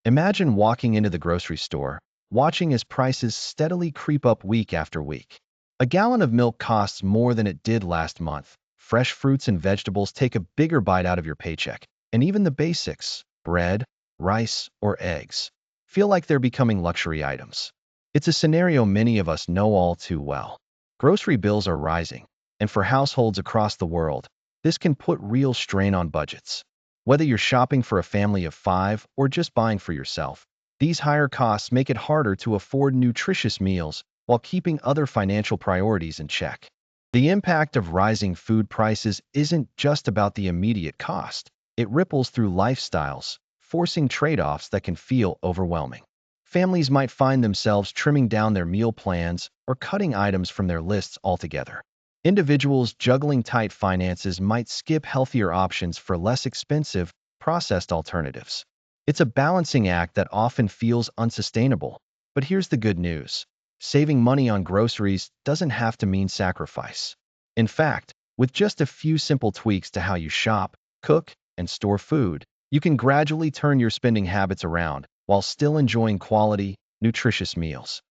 Imagine walking into the grocery store, watching as prices steadily creep up week after week. A gallon of milk costs more than it did last month. Fresh fruits and vegetables take a bigger bite out of your paycheck. And even the basics, bread, rice, or eggs, feel like they're becoming luxury items. It's a scenario many of us know all too well. Grocery bills are rising, and for households across the world, this can put real strain on budgets. Whether you're shopping for a family of five or just buying for yourself, these higher costs make it harder to afford nutritious meals while keeping other financial priorities in check. The impact of rising food prices isn't just about the immediate cost. It ripples through lifestyles, forcing trade-offs that can feel overwhelming. Families might find themselves trimming down their meal plans or cutting items from their lists altogether. Individuals juggling tight finances might skip healthier options for less expensive, processed alternatives. It's a balancing act that often feels unsustainable. But here's the good news. Saving money on groceries doesn't have to mean sacrifice. In fact, with just a few simple tweaks to how you shop, cook, and store food, you can gradually turn your spending habits around while still enjoying quality, nutritious meals.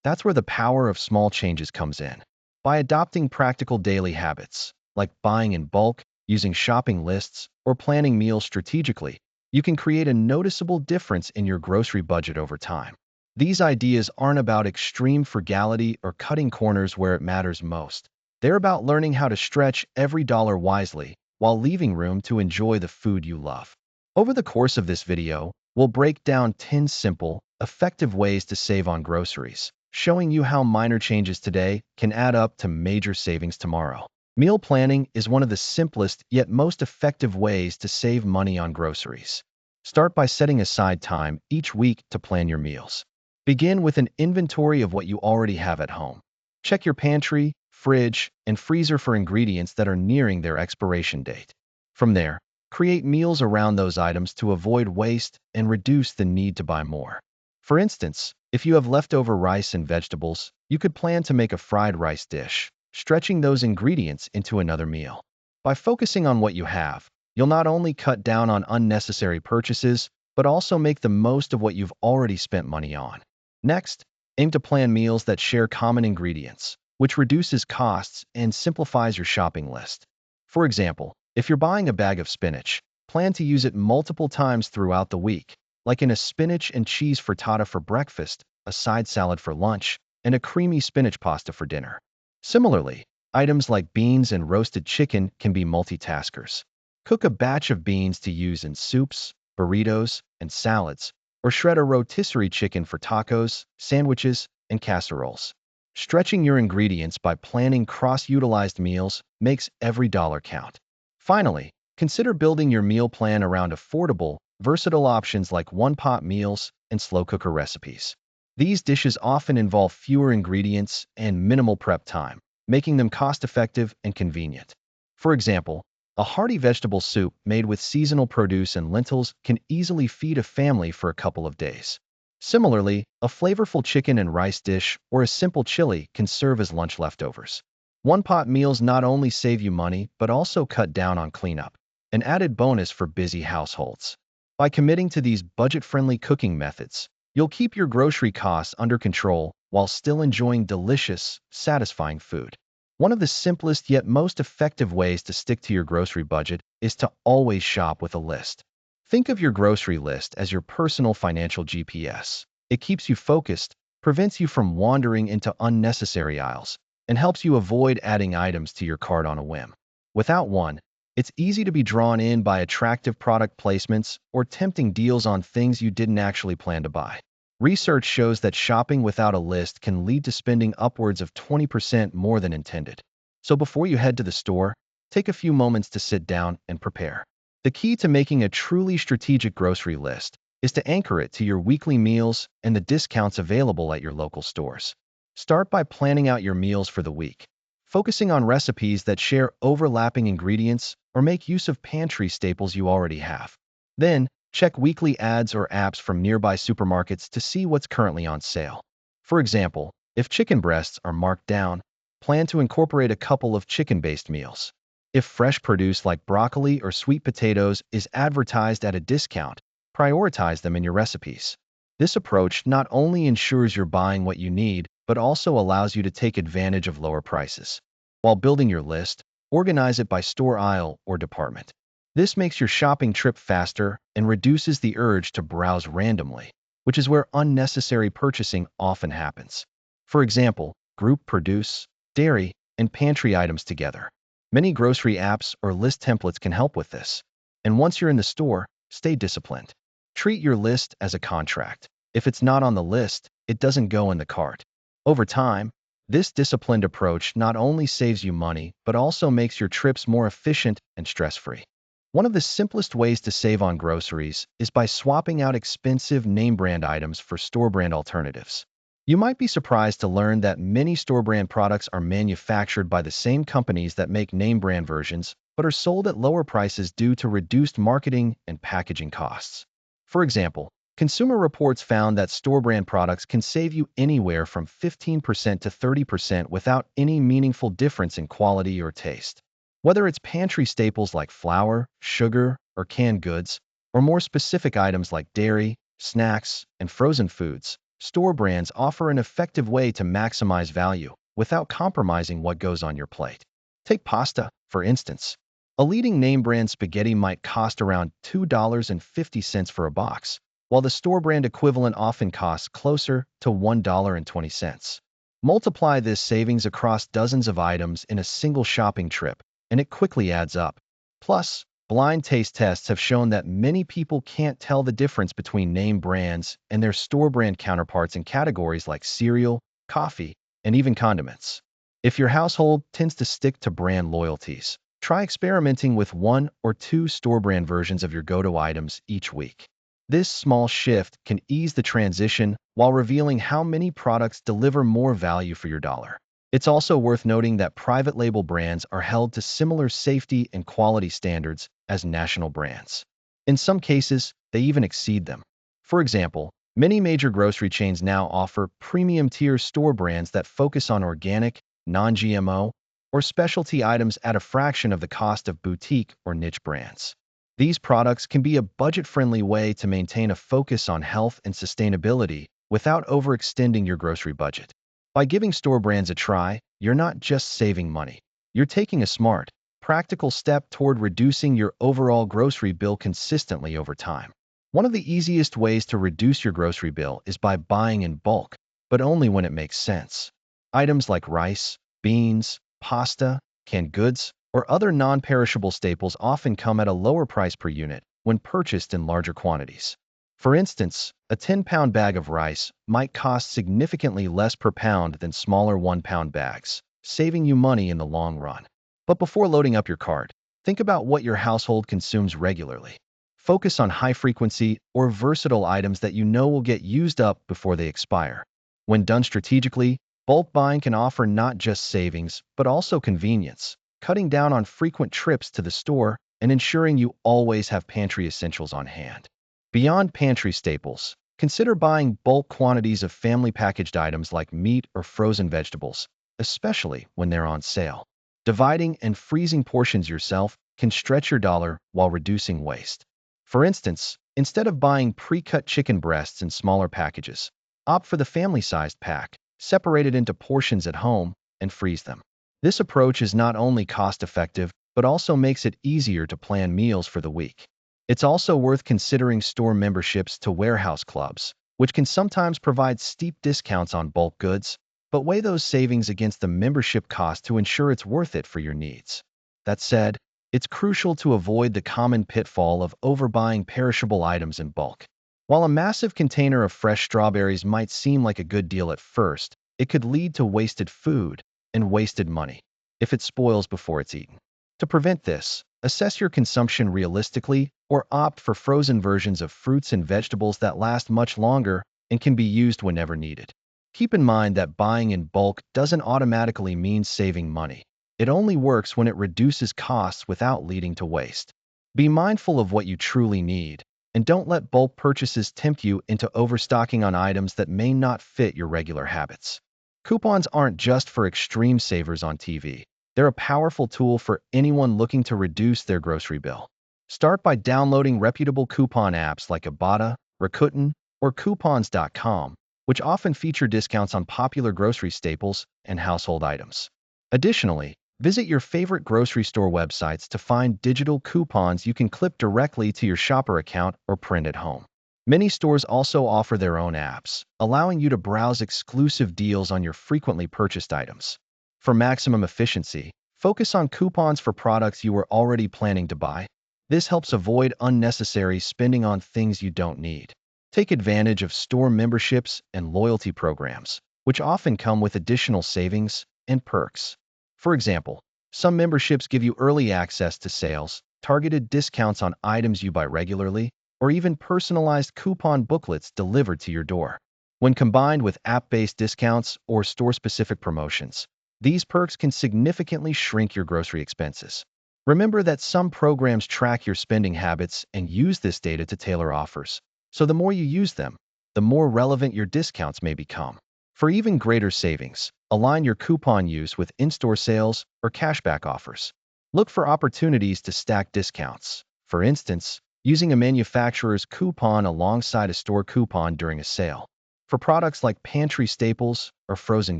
That's where the power of small changes comes in. By adopting practical daily habits, like buying in bulk, using shopping lists, or planning meals strategically, you can create a noticeable difference in your grocery budget over time. These ideas aren't about extreme frugality or cutting corners where it matters most. They're about learning how to stretch every dollar wisely while leaving room to enjoy the food you love. Over the course of this video, we'll break down 10 simple, effective ways to save on groceries, showing you how minor changes today can add up to major savings tomorrow. Meal planning is one of the simplest yet most effective ways to save money on groceries. Start by setting aside time each week to plan your meals. Begin with an inventory of what you already have at home. Check your pantry, fridge, and freezer for ingredients that are nearing their expiration date. From there, create meals around those items to avoid waste and reduce the need to buy more. For instance, if you have leftover rice and vegetables, you could plan to make a fried rice dish, stretching those ingredients into another meal. By focusing on what you have, you'll not only cut down on unnecessary purchases, but also make the most of what you've already spent money on. Next, aim to plan meals that share common ingredients, which reduces costs and simplifies your shopping list. For example, if you're buying a bag of spinach, plan to use it multiple times throughout the week, like in a spinach and cheese frittata for breakfast, a side salad for lunch, and a creamy spinach pasta for dinner. Similarly, items like beans and roasted chicken can be multitaskers. Cook a batch of beans to use in soups, burritos, and salads, or shred a rotisserie chicken for tacos, sandwiches, and casseroles. Stretching your ingredients by planning cross-utilized meals makes every dollar count. Finally, consider building your meal plan around affordable, versatile options like one-pot meals and slow cooker recipes. These dishes often involve fewer ingredients and minimal prep time, making them cost-effective and convenient. For example, a hearty vegetable soup made with seasonal produce and lentils can easily feed a family for a couple of days. Similarly, a flavorful chicken and rice dish or a simple chili can serve as lunch leftovers. One-pot meals not only save you money, but also cut down on cleanup, an added bonus for busy households. By committing to these budget-friendly cooking methods, you'll keep your grocery costs under control while still enjoying delicious, satisfying food. One of the simplest yet most effective ways to stick to your grocery budget is to always shop with a list. Think of your grocery list as your personal financial GPS. It keeps you focused, prevents you from wandering into unnecessary aisles, and helps you avoid adding items to your cart on a whim. Without one, it's easy to be drawn in by attractive product placements or tempting deals on things you didn't actually plan to buy. Research shows that shopping without a list can lead to spending upwards of 20% more than intended. So before you head to the store, take a few moments to sit down and prepare. The key to making a truly strategic grocery list is to anchor it to your weekly meals and the discounts available at your local stores. Start by planning out your meals for the week, focusing on recipes that share overlapping ingredients or make use of pantry staples you already have. Then, check weekly ads or apps from nearby supermarkets to see what's currently on sale. For example, if chicken breasts are marked down, plan to incorporate a couple of chicken-based meals. If fresh produce like broccoli or sweet potatoes is advertised at a discount, prioritize them in your recipes. This approach not only ensures you're buying what you need, but also allows you to take advantage of lower prices. While building your list, organize it by store aisle or department. This makes your shopping trip faster and reduces the urge to browse randomly, which is where unnecessary purchasing often happens. For example, group produce, dairy, and pantry items together. Many grocery apps or list templates can help with this. And once you're in the store, stay disciplined. Treat your list as a contract. If it's not on the list, it doesn't go in the cart. Over time, this disciplined approach not only saves you money, but also makes your trips more efficient and stress-free. One of the simplest ways to save on groceries is by swapping out expensive name brand items for store brand alternatives. You might be surprised to learn that many store brand products are manufactured by the same companies that make name brand versions, but are sold at lower prices due to reduced marketing and packaging costs. For example, Consumer Reports found that store brand products can save you anywhere from 15% to 30% without any meaningful difference in quality or taste. Whether it's pantry staples like flour, sugar, or canned goods, or more specific items like dairy, snacks, and frozen foods, store brands offer an effective way to maximize value without compromising what goes on your plate. Take pasta, for instance. A leading name brand spaghetti might cost around $2.50 for a box, while the store brand equivalent often costs closer to $1.20. Multiply this savings across dozens of items in a single shopping trip, and it quickly adds up. Plus, blind taste tests have shown that many people can't tell the difference between name brands and their store brand counterparts in categories like cereal, coffee, and even condiments. If your household tends to stick to brand loyalties, try experimenting with one or two store brand versions of your go-to items each week. This small shift can ease the transition while revealing how many products deliver more value for your dollar. It's also worth noting that private label brands are held to similar safety and quality standards as national brands. In some cases, they even exceed them. For example, many major grocery chains now offer premium-tier store brands that focus on organic, non-GMO, or specialty items at a fraction of the cost of boutique or niche brands. These products can be a budget-friendly way to maintain a focus on health and sustainability without overextending your grocery budget. By giving store brands a try, you're not just saving money. You're taking a smart, practical step toward reducing your overall grocery bill consistently over time. One of the easiest ways to reduce your grocery bill is by buying in bulk, but only when it makes sense. Items like rice, beans, pasta, canned goods, or other non-perishable staples often come at a lower price per unit when purchased in larger quantities. For instance, a 10-pound bag of rice might cost significantly less per pound than smaller 1-pound bags, saving you money in the long run. But before loading up your cart, think about what your household consumes regularly. Focus on high-frequency or versatile items that you know will get used up before they expire. When done strategically, bulk buying can offer not just savings, but also convenience, cutting down on frequent trips to the store and ensuring you always have pantry essentials on hand. Beyond pantry staples, consider buying bulk quantities of family packaged items like meat or frozen vegetables, especially when they're on sale. Dividing and freezing portions yourself can stretch your dollar while reducing waste. For instance, instead of buying pre-cut chicken breasts in smaller packages, opt for the family-sized pack, separate it into portions at home, and freeze them. This approach is not only cost-effective, but also makes it easier to plan meals for the week. It's also worth considering store memberships to warehouse clubs, which can sometimes provide steep discounts on bulk goods, but weigh those savings against the membership cost to ensure it's worth it for your needs. That said, it's crucial to avoid the common pitfall of overbuying perishable items in bulk. While a massive container of fresh strawberries might seem like a good deal at first, it could lead to wasted food and wasted money if it spoils before it's eaten. To prevent this, assess your consumption realistically or opt for frozen versions of fruits and vegetables that last much longer and can be used whenever needed. Keep in mind that buying in bulk doesn't automatically mean saving money. It only works when it reduces costs without leading to waste. Be mindful of what you truly need, and don't let bulk purchases tempt you into overstocking on items that may not fit your regular habits. Coupons aren't just for extreme savers on TV. They're a powerful tool for anyone looking to reduce their grocery bill. Start by downloading reputable coupon apps like Ibotta, Rakuten, or coupons.com, which often feature discounts on popular grocery staples and household items. Additionally, visit your favorite grocery store websites to find digital coupons you can clip directly to your shopper account or print at home. Many stores also offer their own apps, allowing you to browse exclusive deals on your frequently purchased items. For maximum efficiency, focus on coupons for products you were already planning to buy. This helps avoid unnecessary spending on things you don't need. Take advantage of store memberships and loyalty programs, which often come with additional savings and perks. For example, some memberships give you early access to sales, targeted discounts on items you buy regularly, or even personalized coupon booklets delivered to your door. When combined with app-based discounts or store-specific promotions, these perks can significantly shrink your grocery expenses. Remember that some programs track your spending habits and use this data to tailor offers. So the more you use them, the more relevant your discounts may become. For even greater savings, align your coupon use with in-store sales or cashback offers. Look for opportunities to stack discounts. For instance, using a manufacturer's coupon alongside a store coupon during a sale. For products like pantry staples or frozen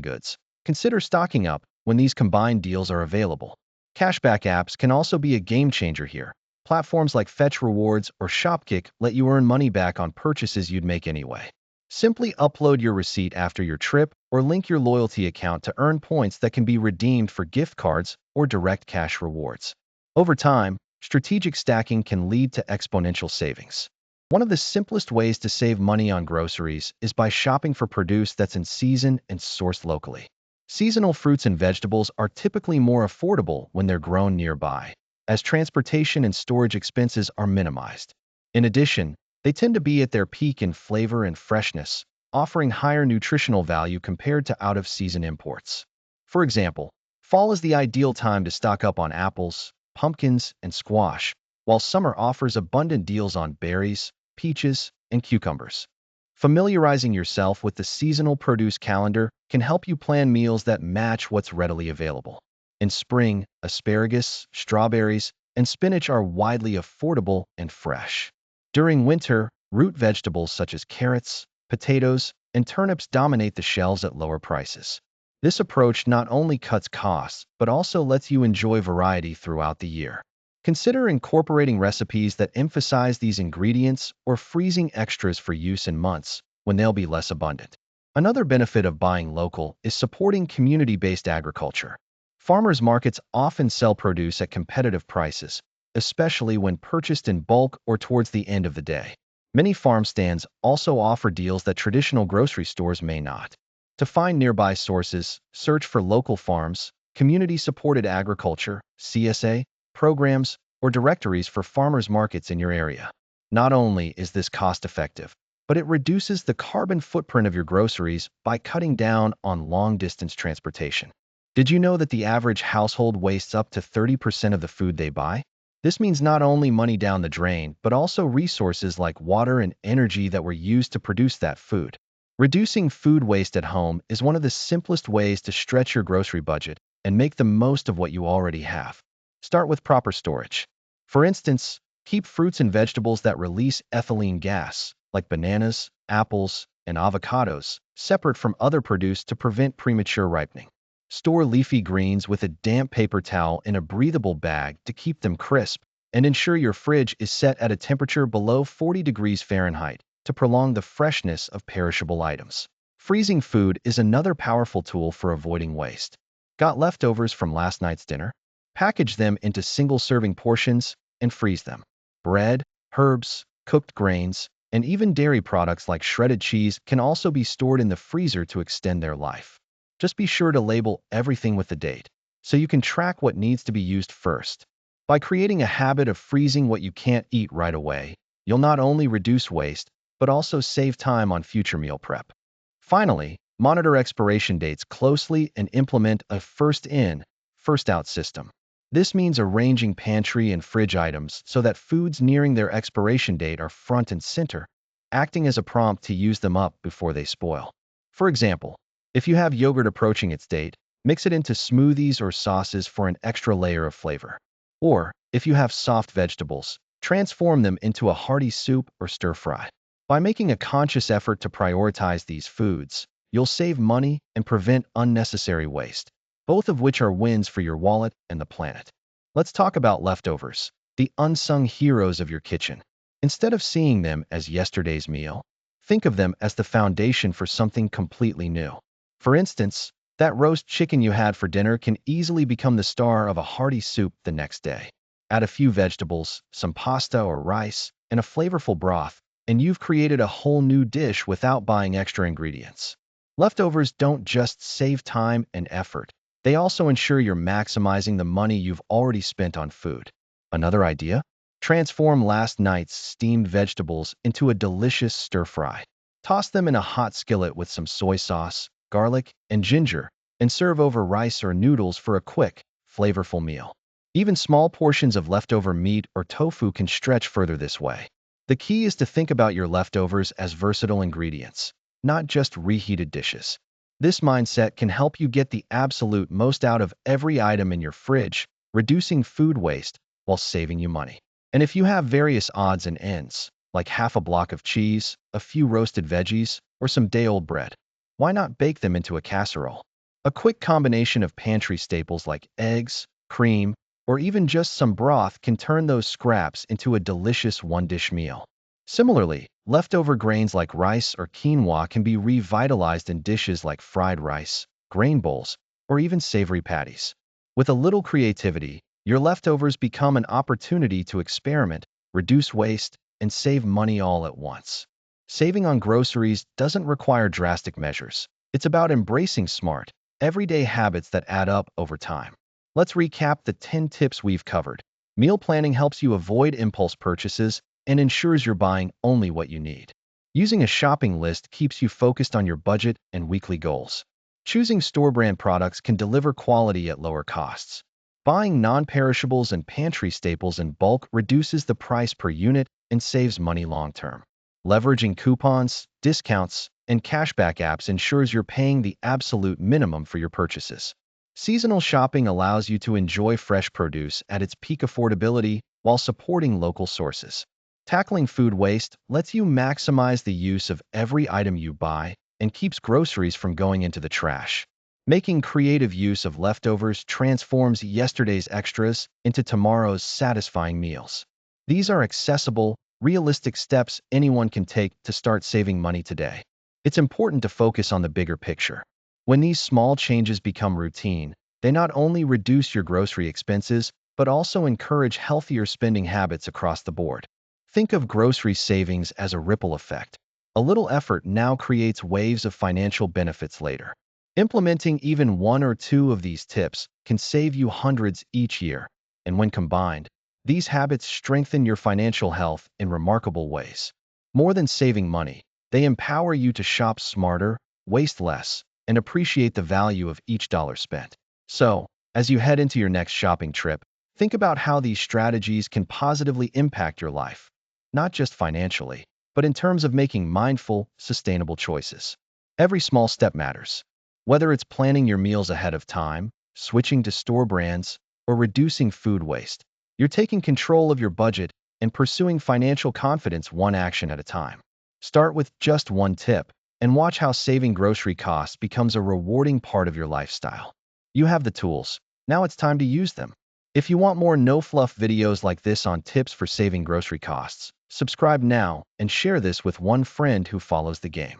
goods, consider stocking up when these combined deals are available. Cashback apps can also be a game changer here. Platforms like Fetch Rewards or Shopkick let you earn money back on purchases you'd make anyway. Simply upload your receipt after your trip or link your loyalty account to earn points that can be redeemed for gift cards or direct cash rewards. Over time, strategic stacking can lead to exponential savings. One of the simplest ways to save money on groceries is by shopping for produce that's in season and sourced locally. Seasonal fruits and vegetables are typically more affordable when they're grown nearby, as transportation and storage expenses are minimized. In addition, they tend to be at their peak in flavor and freshness, offering higher nutritional value compared to out-of-season imports. For example, fall is the ideal time to stock up on apples, pumpkins, and squash, while summer offers abundant deals on berries, peaches, and cucumbers. Familiarizing yourself with the seasonal produce calendar can help you plan meals that match what's readily available. In spring, asparagus, strawberries, and spinach are widely affordable and fresh. During winter, root vegetables such as carrots, potatoes, and turnips dominate the shelves at lower prices. This approach not only cuts costs, but also lets you enjoy variety throughout the year. Consider incorporating recipes that emphasize these ingredients or freezing extras for use in months when they'll be less abundant. Another benefit of buying local is supporting community-based agriculture. Farmers markets often sell produce at competitive prices, especially when purchased in bulk or towards the end of the day. Many farm stands also offer deals that traditional grocery stores may not. To find nearby sources, search for local farms, community-supported agriculture, CSA, programs, or directories for farmers markets in your area. Not only is this cost-effective, but it reduces the carbon footprint of your groceries by cutting down on long-distance transportation. Did you know that the average household wastes up to 30% of the food they buy? This means not only money down the drain, but also resources like water and energy that were used to produce that food. Reducing food waste at home is one of the simplest ways to stretch your grocery budget and make the most of what you already have. Start with proper storage. For instance, keep fruits and vegetables that release ethylene gas, like bananas, apples, and avocados, separate from other produce to prevent premature ripening. Store leafy greens with a damp paper towel in a breathable bag to keep them crisp, and ensure your fridge is set at a temperature below 40 degrees Fahrenheit to prolong the freshness of perishable items. Freezing food is another powerful tool for avoiding waste. Got leftovers from last night's dinner? Package them into single-serving portions and freeze them. Bread, herbs, cooked grains, and even dairy products like shredded cheese can also be stored in the freezer to extend their life. Just be sure to label everything with the date, so you can track what needs to be used first. By creating a habit of freezing what you can't eat right away, you'll not only reduce waste, but also save time on future meal prep. Finally, monitor expiration dates closely and implement a first-in, first-out system. This means arranging pantry and fridge items so that foods nearing their expiration date are front and center, acting as a prompt to use them up before they spoil. For example, if you have yogurt approaching its date, mix it into smoothies or sauces for an extra layer of flavor. Or, if you have soft vegetables, Transform them into a hearty soup or stir-fry. By making a conscious effort to prioritize these foods, you'll save money and prevent unnecessary waste, both of which are wins for your wallet and the planet. Let's talk about leftovers, the unsung heroes of your kitchen. Instead of seeing them as yesterday's meal, think of them as the foundation for something completely new. For instance, that roast chicken you had for dinner can easily become the star of a hearty soup the next day. Add a few vegetables, some pasta or rice, and a flavorful broth, and you've created a whole new dish without buying extra ingredients. Leftovers don't just save time and effort. They also ensure you're maximizing the money you've already spent on food. Another idea? Transform last night's steamed vegetables into a delicious stir-fry. Toss them in a hot skillet with some soy sauce, garlic, and ginger, and serve over rice or noodles for a quick, flavorful meal. Even small portions of leftover meat or tofu can stretch further this way. The key is to think about your leftovers as versatile ingredients, not just reheated dishes. This mindset can help you get the absolute most out of every item in your fridge, reducing food waste while saving you money. And if you have various odds and ends, like half a block of cheese, a few roasted veggies, or some day-old bread, why not bake them into a casserole? A quick combination of pantry staples like eggs, cream, or even just some broth can turn those scraps into a delicious one-dish meal. Similarly, leftover grains like rice or quinoa can be revitalized in dishes like fried rice, grain bowls, or even savory patties. With a little creativity, your leftovers become an opportunity to experiment, reduce waste, and save money all at once. Saving on groceries doesn't require drastic measures. It's about embracing smart, everyday habits that add up over time. Let's recap the 10 tips we've covered. Meal planning helps you avoid impulse purchases and ensures you're buying only what you need. Using a shopping list keeps you focused on your budget and weekly goals. Choosing store-brand products can deliver quality at lower costs. Buying non-perishables and pantry staples in bulk reduces the price per unit and saves money long-term. Leveraging coupons, discounts, and cashback apps ensures you're paying the absolute minimum for your purchases. Seasonal shopping allows you to enjoy fresh produce at its peak affordability while supporting local sources. Tackling food waste lets you maximize the use of every item you buy and keeps groceries from going into the trash. Making creative use of leftovers transforms yesterday's extras into tomorrow's satisfying meals. These are accessible, realistic steps anyone can take to start saving money today. It's important to focus on the bigger picture. When these small changes become routine, they not only reduce your grocery expenses, but also encourage healthier spending habits across the board. Think of grocery savings as a ripple effect. A little effort now creates waves of financial benefits later. Implementing even one or two of these tips can save you hundreds each year, and when combined, these habits strengthen your financial health in remarkable ways. More than saving money, they empower you to shop smarter, waste less, and appreciate the value of each dollar spent. So, as you head into your next shopping trip, think about how these strategies can positively impact your life, not just financially, but in terms of making mindful, sustainable choices. Every small step matters. Whether it's planning your meals ahead of time, switching to store brands, or reducing food waste, you're taking control of your budget and pursuing financial confidence one action at a time. Start with just one tip and watch how saving grocery costs becomes a rewarding part of your lifestyle. You have the tools. Now it's time to use them. If you want more no-fluff videos like this on tips for saving grocery costs, subscribe now and share this with one friend who follows the game.